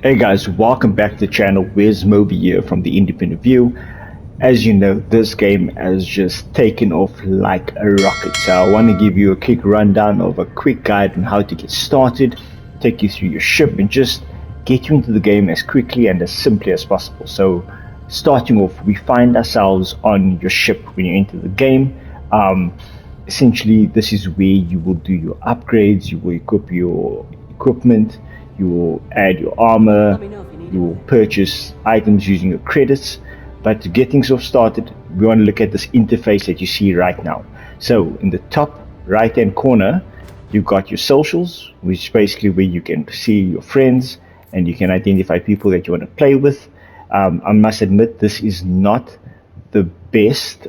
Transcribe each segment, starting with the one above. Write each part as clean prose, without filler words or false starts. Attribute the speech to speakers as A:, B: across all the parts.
A: Hey guys, welcome back to the channel. Where's Moby here from the Independent View. As you know, this game has just taken off like a rocket. So I want to give you a quick rundown of a quick guide on how to get started, take you through your ship, and just get you into the game as quickly and as simply as possible. So starting off, we find ourselves on your ship when you enter the game. Essentially, this is where you will do your upgrades, you will equip your equipment, you will add your armor, you will purchase items using your credits. But to get things off started, we want to look at this interface that you see right now. So in the top right hand corner, you've got your socials, which is basically where you can see your friends and you can identify people that you want to play with. I must admit, this is not the best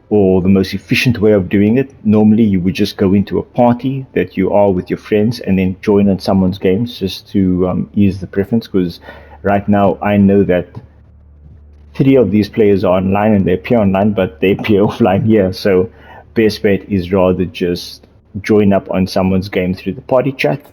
A: or the most efficient way of doing it. Normally you would just go into a party that you are with your friends and then join on someone's games just to ease the preference, because right now I know that 3 of these players are online and they appear online but they appear offline here. So best bet is rather just join up on someone's game through the party chat.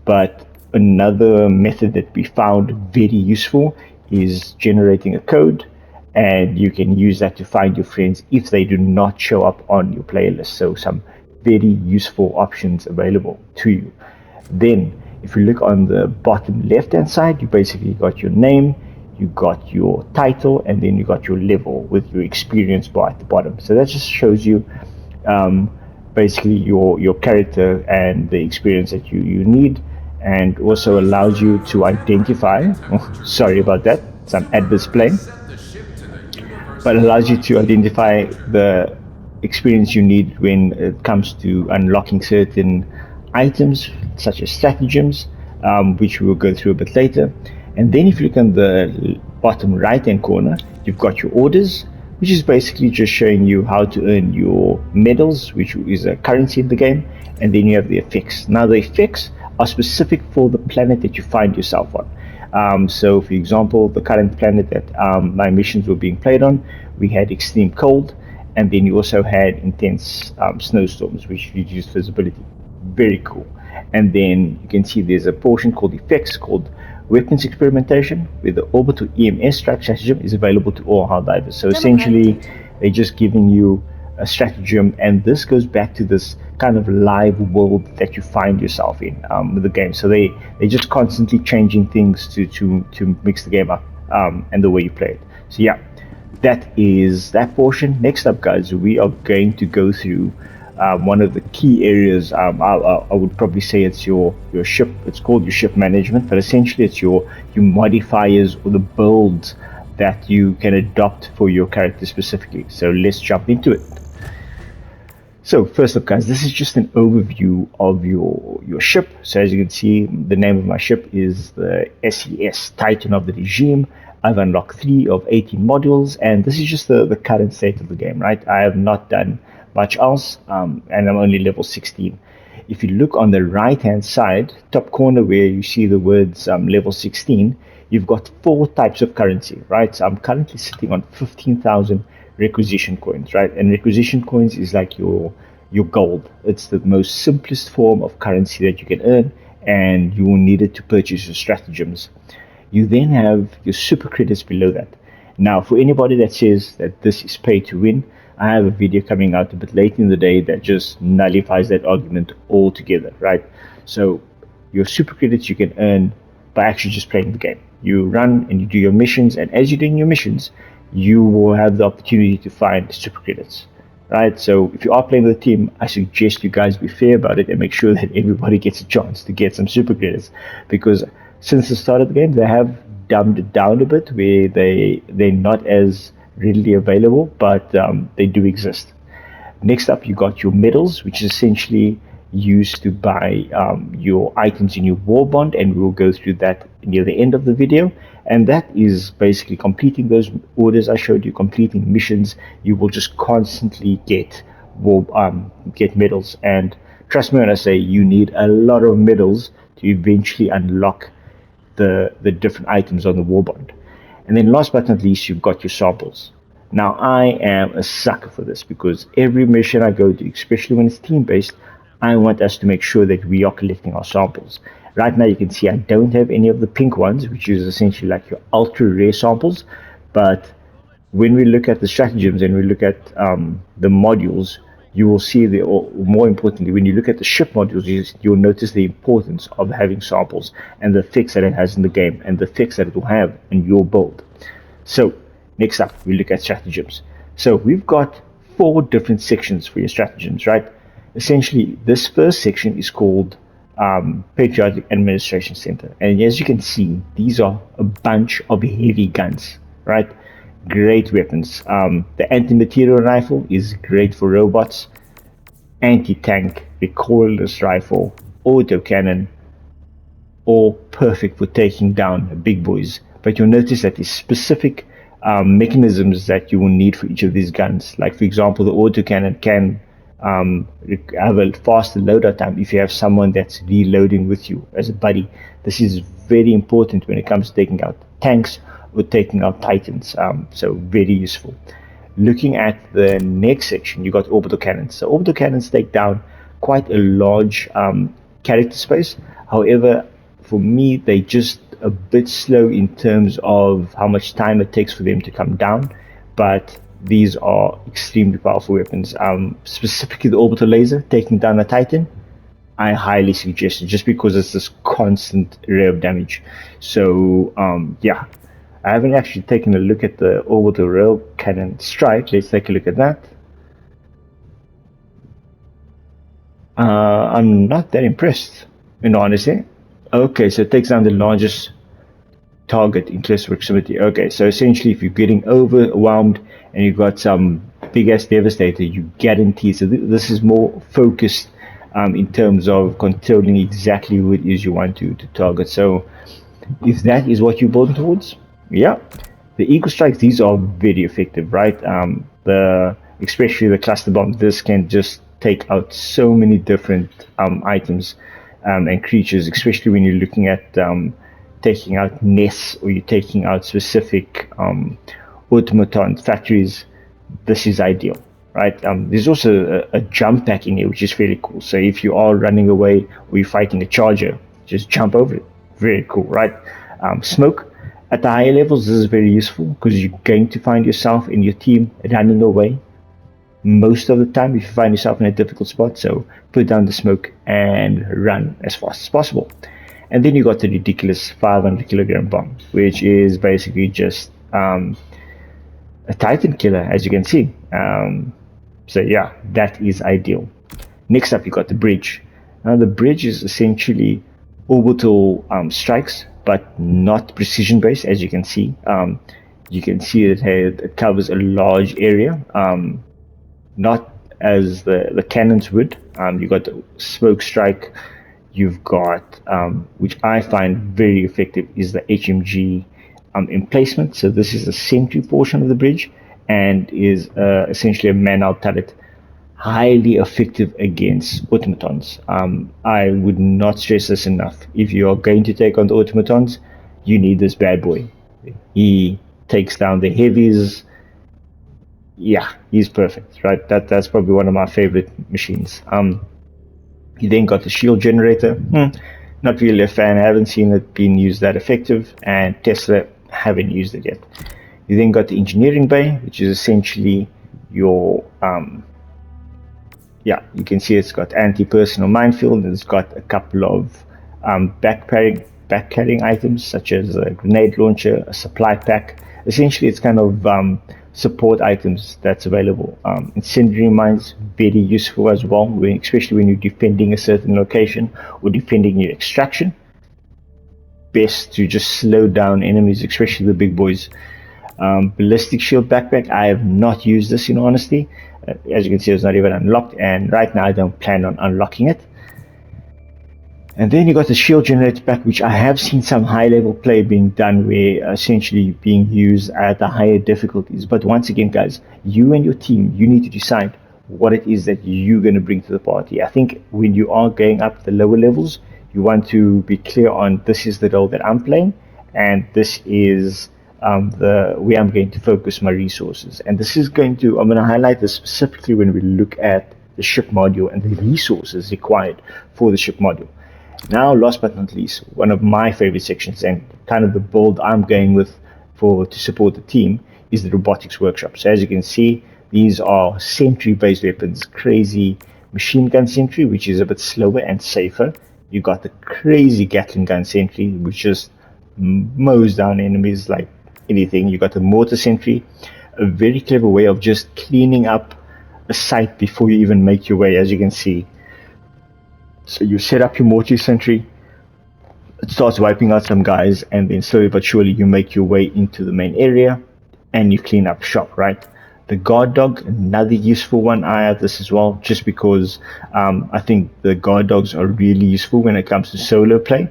A: But another method that we found very useful is generating a code, and you can use that to find your friends if they do not show up on your playlist. So some very useful options available to you. Then if you look on the bottom left hand side, you basically got your name, you got your title, and then you got your level with your experience bar at the bottom. So that just shows you basically your character and the experience that you need, and also allows you to identify sorry about that, some adverts playing, but allows you to identify the experience you need when it comes to unlocking certain items such as stratagems, which we will go through a bit later. And then if you look on the bottom right hand corner, you've got your orders, which is basically just showing you how to earn your medals, which is a currency in the game. And then you have the effects. Now the effects are specific for the planet that you find yourself on. So for example, the current planet that my missions were being played on, we had extreme cold, and then you also had intense snowstorms, which reduced visibility. Very cool. And then you can see there's a portion called effects called weapons experimentation, where the orbital EMS stratagem is available to all Helldivers. So essentially, they're just giving you a stratagem, and this goes back to this kind of live world that you find yourself in with the game. So they're just constantly changing things to mix the game up and the way you play it. So yeah, that is that portion. Next up, guys, we are going to go through one of the key areas. I would probably say it's your ship. It's called your ship management, but essentially it's your modifiers or the builds that you can adopt for your character specifically. So let's jump into it. So first up, guys, this is just an overview of your ship. So as you can see, the name of my ship is the SES, Titan of the Regime. I've unlocked 3 of 18 modules, and this is just the current state of the game, right? I have not done much else, and I'm only level 16. If you look on the right hand side top corner where you see the words level 16, you've got 4 types of currency, right? So I'm currently sitting on 15,000 requisition coins, right? And requisition coins is like your gold. It's the most simplest form of currency that you can earn, and you will need it to purchase your stratagems. You then have your super credits below that. Now, for anybody that says that this is pay to win, I have a video coming out a bit late in the day that just nullifies that argument altogether, right? So your super credits you can earn by actually just playing the game. You run and you do your missions, and as you're doing your missions, you will have the opportunity to find super credits, right? So if you are playing with a team, I suggest you guys be fair about it and make sure that everybody gets a chance to get some super credits, because since the start of the game, they have dumbed it down a bit, where they're not as readily available, but they do exist. Next up, you got your medals, which is essentially used to buy your items in your war bond, and we'll go through that near the end of the video. And that is basically completing those orders I showed you, completing missions. You will just constantly get medals, and trust me when I say you need a lot of medals to eventually unlock the different items on the war bond. And then last but not least, you've got your samples. Now, I am a sucker for this, because every mission I go to, especially when it's team-based, I want us to make sure that we are collecting our samples. Right now you can see I don't have any of the pink ones, which is essentially like your ultra rare samples, but when we look at the stratagems and we look at the modules, you will see the, or more importantly, when you look at the ship modules, you'll notice the importance of having samples and the effects that it has in the game and the effects that it will have in your build. So next up, we look at stratagems. So we've got 4 different sections for your stratagems, right? Essentially, this first section is called Patriotic Administration Center. And as you can see, these are a bunch of heavy guns, right? Great weapons. The anti-material rifle is great for robots. Anti-tank, recoilless rifle, autocannon, all perfect for taking down big boys. But you'll notice that there's specific mechanisms that you will need for each of these guns. Like, for example, the autocannon can have a faster loadout time if you have someone that's reloading with you as a buddy. This is very important when it comes to taking out tanks or taking out titans. So very useful. Looking at the next section, you got orbital cannons. So orbital cannons take down quite a large character space. However, for me, they just a bit slow in terms of how much time it takes for them to come down, but these are extremely powerful weapons. Specifically the orbital laser taking down a titan, I highly suggest it just because it's this constant array of damage. So yeah, I haven't actually taken a look at the orbital rail cannon strike. Let's take a look at that. I'm not that impressed, in honesty. Okay, so it takes down the largest target in close proximity. Okay, so essentially if you're getting overwhelmed and you've got some big ass devastator, you guarantee. So this is more focused in terms of controlling exactly who it is you want to target. So if that is what you're building towards, yeah, the eagle strikes, these are very effective, right? Especially the cluster bomb, this can just take out so many different items and creatures, especially when you're looking at taking out nests or you're taking out specific automaton factories. This is ideal, right? There's also a jump pack in here, which is fairly cool. So if you are running away or you're fighting a charger, just jump over it. Very cool, right? Smoke. At the higher levels, this is very useful because you're going to find yourself and your team running away most of the time if you find yourself in a difficult spot. So put down the smoke and run as fast as possible. And then you got the ridiculous 500 kilogram bomb, which is basically just a Titan killer, as you can see. So yeah, that is ideal. Next up, you got the bridge. Now the bridge is essentially orbital strikes, but not precision based, as you can see. You can see it covers a large area, not as the cannons would. You got the smoke strike. You've got, which I find very effective, is the HMG emplacement. So this is the sentry portion of the bridge and is essentially a man-out turret, highly effective against automatons. I would not stress this enough. If you are going to take on the automatons, you need this bad boy. He takes down the heavies. Yeah, he's perfect, right? That's probably one of my favorite machines. You then got the shield generator. Not really a fan. I haven't seen it being used that effective, and Tesla haven't used it yet. You then got the engineering bay, which is essentially your yeah, you can see it's got anti-personnel minefield, and it's got a couple of back carrying items such as a grenade launcher, a supply pack. Essentially, it's kind of support items that's available. Incendiary mines, very useful as well, especially when you're defending a certain location or defending your extraction. Best to just slow down enemies, especially the big boys. Ballistic shield backpack, I have not used this in honesty. As you can see, it's not even unlocked, and right now I don't plan on unlocking it. And then you got the shield generator pack, which I have seen some high level play being done where essentially being used at the higher difficulties. But once again, guys, you and your team, you need to decide what it is that you're going to bring to the party. I think when you are going up the lower levels, you want to be clear on this is the role that I'm playing, and this is the way I'm going to focus my resources. And this is I'm going to highlight this specifically when we look at the ship module and the resources required for the ship module. Now, last but not least, one of my favorite sections and kind of the build I'm going with for to support the team is the robotics workshop. So as you can see, these are sentry-based weapons. Crazy machine gun sentry, which is a bit slower and safer. You got the crazy Gatling gun sentry, which just mows down enemies like anything. You got the mortar sentry, a very clever way of just cleaning up a site before you even make your way, as you can see. So you set up your mortar sentry, it starts wiping out some guys, and then slowly but surely you make your way into the main area and you clean up shop, right? The guard dog, another useful one. I have this as well, just because I think the guard dogs are really useful when it comes to solo play.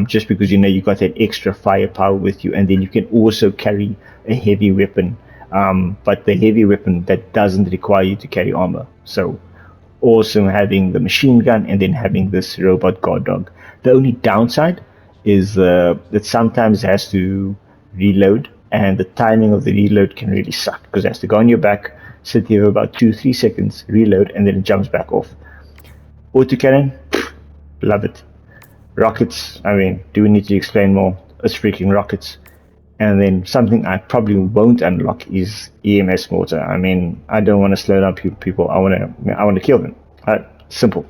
A: Just because you got that extra firepower with you, and then you can also carry a heavy weapon. But the heavy weapon that doesn't require you to carry armor. So also having the machine gun and then having this robot guard dog. The only downside is it sometimes has to reload, and the timing of the reload can really suck because it has to go on your back, sit here for about 2-3 seconds, reload, and then it jumps back off. Autocannon, love it. Rockets, I mean, do we need to explain more? It's freaking rockets. And then something I probably won't unlock is EMS mortar. I mean, I don't want to slow down people. I want to kill them. Right? Simple.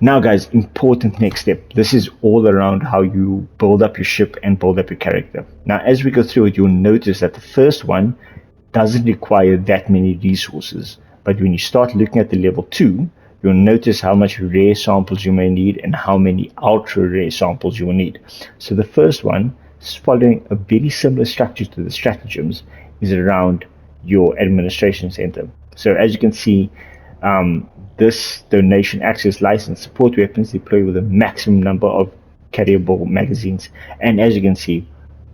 A: Now, guys, important next step. This is all around how you build up your ship and build up your character. Now, as we go through it, you'll notice that the first one doesn't require that many resources. But when you start looking at the level 2, you'll notice how much rare samples you may need and how many ultra rare samples you will need. So the first one, following a very similar structure to the stratagems, is around your administration center. So as you can see, this donation access license support weapons deploy with a maximum number of carryable magazines. And as you can see,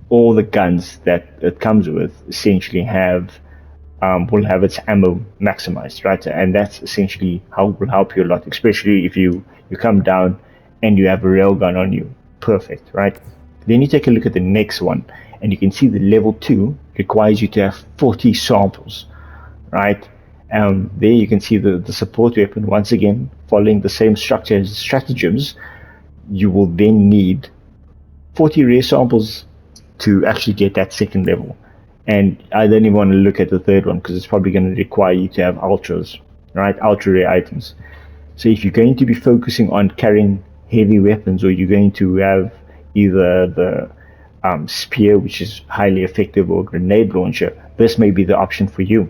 A: all the guns that it comes with essentially will have its ammo maximized, right? And that's essentially how it will help you a lot, especially if you come down and you have a railgun on you. Perfect, right? Then you take a look at the next one, and you can see the level 2 requires you to have 40 samples, right? There you can see the support weapon. Once again, following the same structure as the stratagems, you will then need 40 rare samples to actually get that second level. And I don't even want to look at the third one because it's probably going to require you to have ultras, right? Ultra rare items. So if you're going to be focusing on carrying heavy weapons, or you're going to have either the spear, which is highly effective, or grenade launcher, this may be the option for you.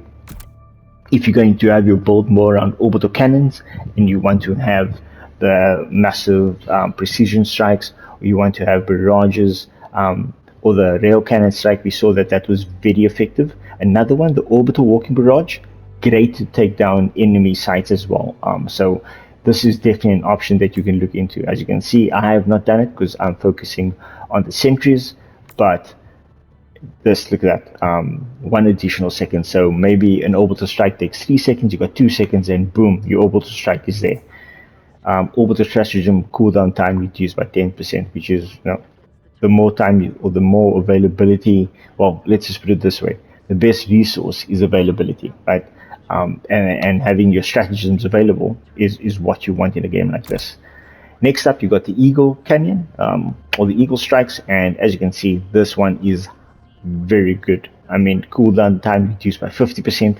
A: If you're going to have your build more around orbital cannons and you want to have the massive precision strikes, or you want to have barrages, or the rail cannon strike, we saw that was very effective. Another one, the orbital walking barrage, great to take down enemy sites as well. So this is definitely an option that you can look into. As you can see, I have not done it because I'm focusing on the sentries, but this, look at that, 1 additional second. So maybe an orbital strike takes 3 seconds, you got 2 seconds, and boom, your orbital strike is there. Orbital stratagem cooldown time reduced by 10%, which is, the more time or the more availability. Well, let's just put it this way: the best resource is availability, right? And having your stratagems available is what you want in a game like this. Next up, you got the Eagle Canyon, or the Eagle Strikes, and as you can see, this one is very good. I mean, cooldown time reduced by 50%.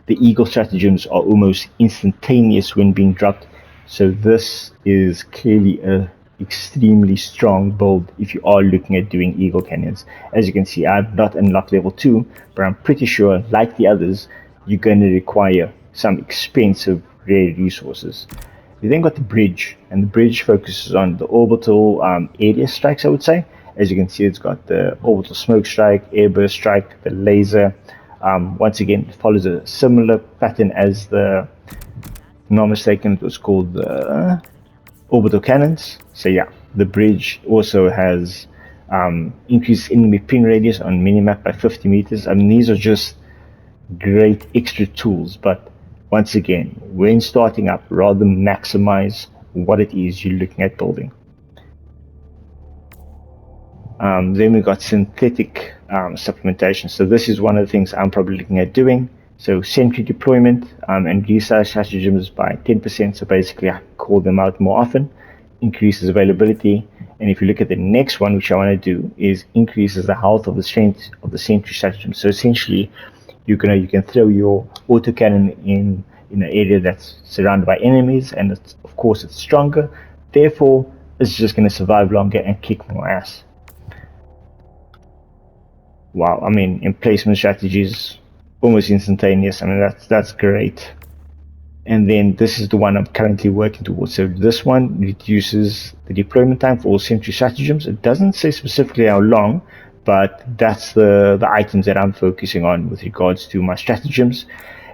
A: The Eagle stratagems are almost instantaneous when being dropped, so this is clearly a extremely strong build if you are looking at doing Eagle Canyons. As you can see, I've not unlocked level 2, but I'm pretty sure, like the others, you're going to require some expensive rare resources. You then got the bridge, and the bridge focuses on the orbital area strikes, I would say. As you can see, it's got the orbital smoke strike, airburst strike, the laser. Once again, it follows a similar pattern as the, if I'm not mistaken, it was called the orbital cannons. So yeah, the bridge also has increased enemy ping radius on minimap by 50 meters. I mean, these are just great extra tools, but once again, when starting up, rather maximize what it is you're looking at building. Then we got synthetic supplementation. So this is one of the things I'm probably looking at doing. So sentry deployment and resize stratagems by 10%. So basically, I call them out more often. increases availability. And if you look at the next one, which I want to do, is increases the health of the strength of the sentry stratagem. So essentially, you can throw your autocannon in an area that's surrounded by enemies, and of course it's stronger. Therefore, it's just going to survive longer and kick more ass. Wow, I mean, emplacement strategies almost instantaneous. I mean, that's great. And then this is the one I'm currently working towards. So this one reduces the deployment time for all sentry stratagems. It doesn't say specifically how long, but that's the items that I'm focusing on with regards to my stratagems.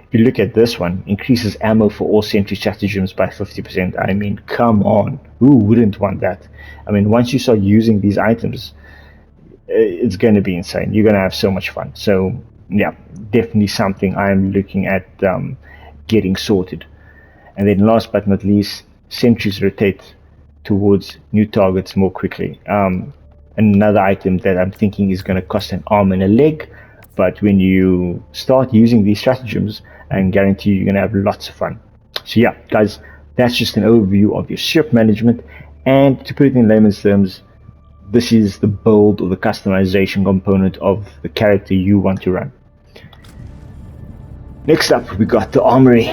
A: If you look at this one, increases ammo for all sentry stratagems by 50%. I mean, come on, who wouldn't want that? I mean, once you start using these items, it's going to be insane. You're going to have so much fun. So yeah, definitely something I'm looking at getting sorted. And then last but not least, sentries rotate towards new targets more quickly. Another item that I'm thinking is going to cost an arm and a leg, but when you start using these stratagems, I can guarantee you're going to have lots of fun. So yeah, guys, that's just an overview of your ship management. And to put it in layman's terms, this is the build or the customization component of the character you want to run. Next up, we got the armory.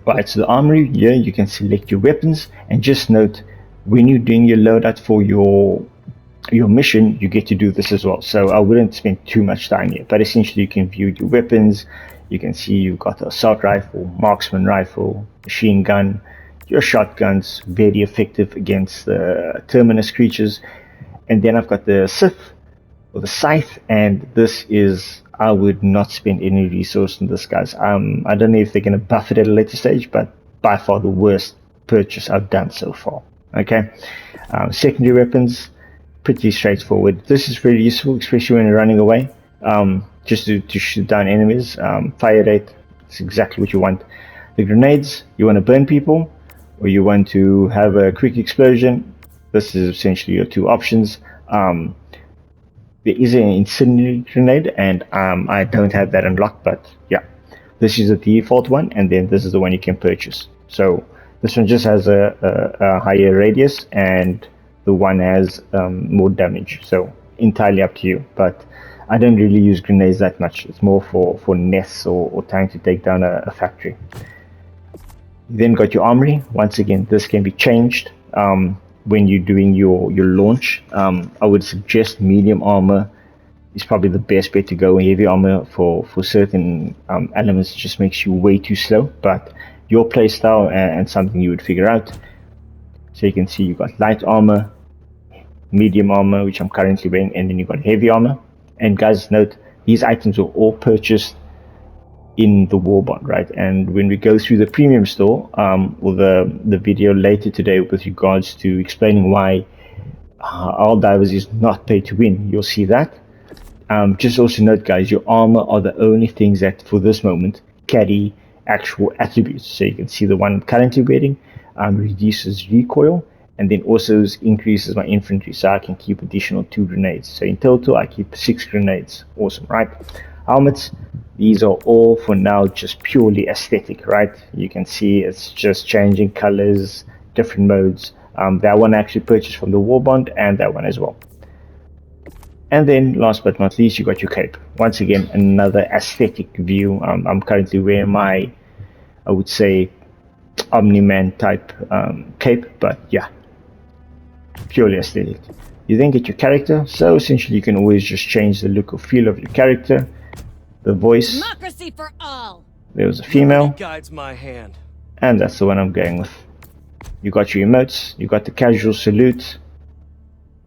A: Right, so the armory, here you can select your weapons, and just note, when you're doing your loadout for your mission, you get to do this as well. So I wouldn't spend too much time here, but essentially you can view your weapons. You can see you've got the assault rifle, marksman rifle, machine gun, your shotguns, very effective against the terminus creatures. And then I've got the scythe, or the scythe, and this is, I would not spend any resource on this, guys. I don't know if they're going to buff it at a later stage, but by far the worst purchase I've done so far. Okay, secondary weapons, pretty straightforward. This is very useful, especially when you're running away, just to shoot down enemies. Fire rate, it's exactly what you want. The grenades, you want to burn people, or you want to have a quick explosion. This is essentially your two options. There is an incendiary grenade, and I don't have that unlocked, but yeah, this is the default one, and then this is the one you can purchase. So this one just has a higher radius, and the one has more damage, so entirely up to you. But I don't really use grenades that much. It's more for nests or trying to take down a factory. You then got your armory. Once again, this can be changed when you're doing your launch. I would suggest medium armor is probably the best bet to go. Heavy armor for certain elements just makes you way too slow, but your playstyle and something you would figure out. So you can see you've got light armor, medium armor, which I'm currently wearing, and then you've got heavy armor. And guys, note, these items were all purchased in the warbond, right? And when we go through the premium store, or the video later today with regards to explaining why Helldivers is not pay to win, you'll see that. Just also note, guys, your armor are the only things that for this moment carry actual attributes. So you can see the one I'm currently wearing reduces recoil, and then also increases my infantry, so I can keep additional 2 grenades. So in total I keep 6 grenades. Awesome, right? Helmets, these are all for now just purely aesthetic, right? You can see it's just changing colors, different modes. That one I actually purchased from the warbond, and that one as well. And then last but not least, you got your cape. Once again, another aesthetic view. I'm currently wearing my, I would say, Omni-Man type cape, but yeah, purely aesthetic. You then get your character, so essentially you can always just change the look or feel of your character. The voice,
B: democracy for all.
A: There was a female,
C: guides my hand,
A: and that's the one I'm going with. You got your emotes, you got the casual salute,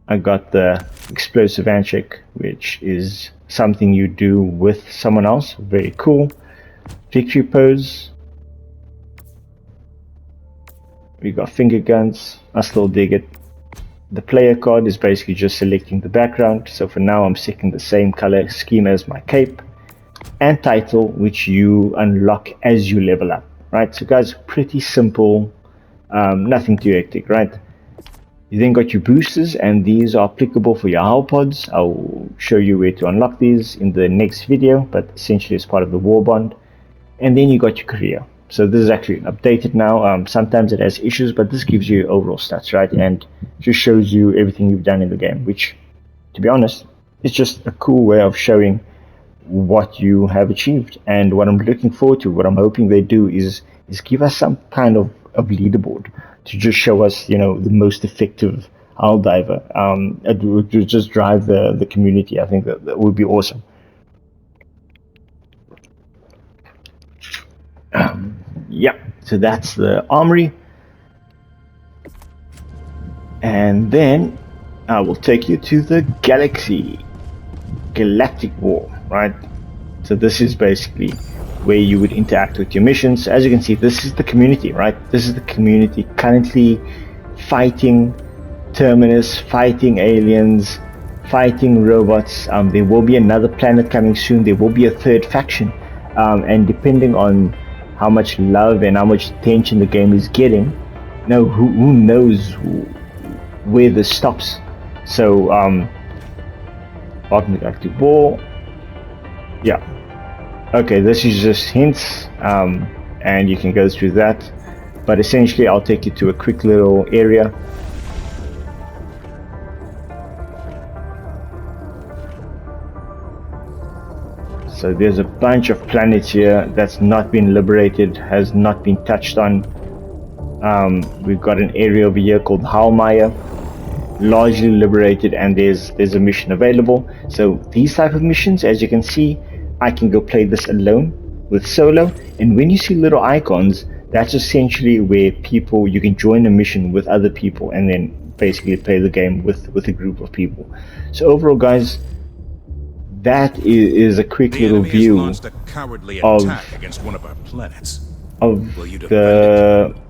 A: I got the explosive handshake, which is something you do with someone else, very cool. Victory pose, we got finger guns, I still dig it. The player card is basically just selecting the background, so for now I'm sticking the same color scheme as my cape. And title, which you unlock as you level up, right? So guys, pretty simple, nothing too hectic, right? You then got your boosters, and these are applicable for your hull pods. I'll show you where to unlock these in the next video, but essentially it's part of the warbond. And then you got your career. So this is actually updated now. Sometimes it has issues, but this gives you overall stats, right? And just shows you everything you've done in the game, which, to be honest, is just a cool way of showing what you have achieved. And what I'm looking forward to, what I'm hoping they do is give us some kind of leaderboard to just show us, the most effective Helldiver. It would just drive the community. I think that would be awesome. Yeah, so that's the armory. And then I will take you to the galactic war, right? So this is basically where you would interact with your missions. As you can see, this is the community, right? This is the community currently fighting Terminus, fighting aliens, fighting robots. There will be another planet coming soon. There will be a third faction. And depending on how much love and how much attention the game is getting, who knows where this stops. So, welcome to Galactic War. Yeah. Okay, this is just hints, and you can go through that. But essentially, I'll take you to a quick little area. So there's a bunch of planets here that's not been liberated, has not been touched on. We've got an area over here called Halmaya, largely liberated, and there's a mission available. So these type of missions, as you can see, I can go play this alone with solo, and when you see little icons, that's essentially where you can join a mission with other people and then basically play the game with a group of people. So overall, guys, that is a quick little view of the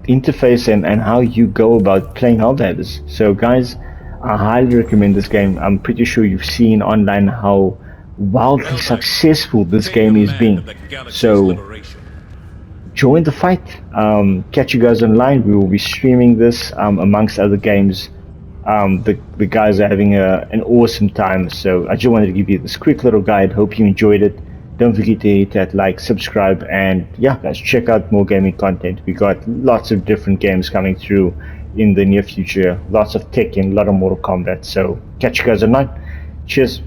A: interface and how you go about playing Helldivers. So guys, I highly recommend this game. I'm pretty sure you've seen online how wildly successful this game is being. So join the fight. Catch you guys online. We will be streaming this amongst other games. The guys are having an awesome time, so I just wanted to give you this quick little guide. Hope you enjoyed it. Don't forget to hit that like, subscribe, and yeah, guys, check out more gaming content. We got lots of different games coming through in the near future, lots of tech and a lot of Mortal Kombat. So catch you guys online. Cheers.